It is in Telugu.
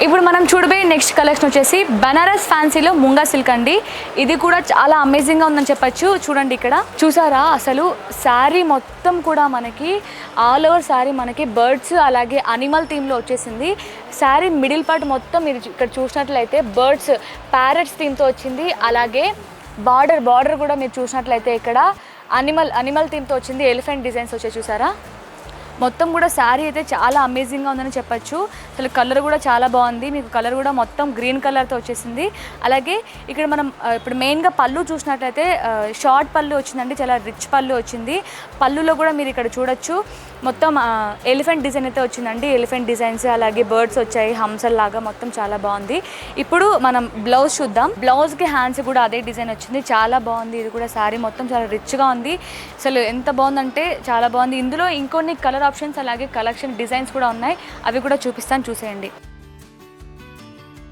ఇప్పుడు మనం చూడబోయే నెక్స్ట్ కలెక్షన్ వచ్చేసి బనారస్ ఫ్యాన్సీలో ముంగా సిల్క్ అండి. ఇది కూడా చాలా అమేజింగ్గా ఉందని చెప్పచ్చు. చూడండి ఇక్కడ చూసారా, అసలు శారీ మొత్తం కూడా మనకి ఆల్ ఓవర్ శారీ మనకి బర్డ్స్ అలాగే అనిమల్ థీమ్లో వచ్చేసింది. శారీ మిడిల్ పార్ట్ మొత్తం మీరు ఇక్కడ చూసినట్లయితే బర్డ్స్ ప్యారెట్స్ థీమ్తో వచ్చింది. అలాగే బార్డర్ కూడా మీరు చూసినట్లయితే ఇక్కడ అనిమల్ థీమ్తో వచ్చింది. ఎలిఫెంట్ డిజైన్స్ వచ్చాయి చూసారా. మొత్తం కూడా శారీ అయితే చాలా అమేజింగ్గా ఉందని చెప్పచ్చు. అసలు కలర్ కూడా చాలా బాగుంది. మీకు కలర్ కూడా మొత్తం గ్రీన్ కలర్తో వచ్చేసింది. అలాగే ఇక్కడ మనం ఇప్పుడు మెయిన్గా పళ్ళు చూసినట్లయితే షార్ట్ పళ్ళు వచ్చిందండి, చాలా రిచ్ పళ్ళు వచ్చింది. పళ్ళులో కూడా మీరు ఇక్కడ చూడొచ్చు మొత్తం ఎలిఫెంట్ డిజైన్ అయితే వచ్చిందండి. ఎలిఫెంట్ డిజైన్స్ అలాగే బర్డ్స్ వచ్చాయి హంసల్లాగా, మొత్తం చాలా బాగుంది. ఇప్పుడు మనం బ్లౌజ్ చూద్దాం. బ్లౌజ్కి హ్యాండ్స్ కూడా అదే డిజైన్ వచ్చింది, చాలా బాగుంది. ఇది కూడా శారీ మొత్తం చాలా రిచ్గా ఉంది. అసలు ఎంత బాగుందంటే చాలా బాగుంది. ఇందులో ఇంకొన్ని కలర్ ఆప్షన్స్ అలాగే కలెక్షన్ డిజైన్స్ కూడా ఉన్నాయి, అవి కూడా చూపిస్తాను, చూసేయండి.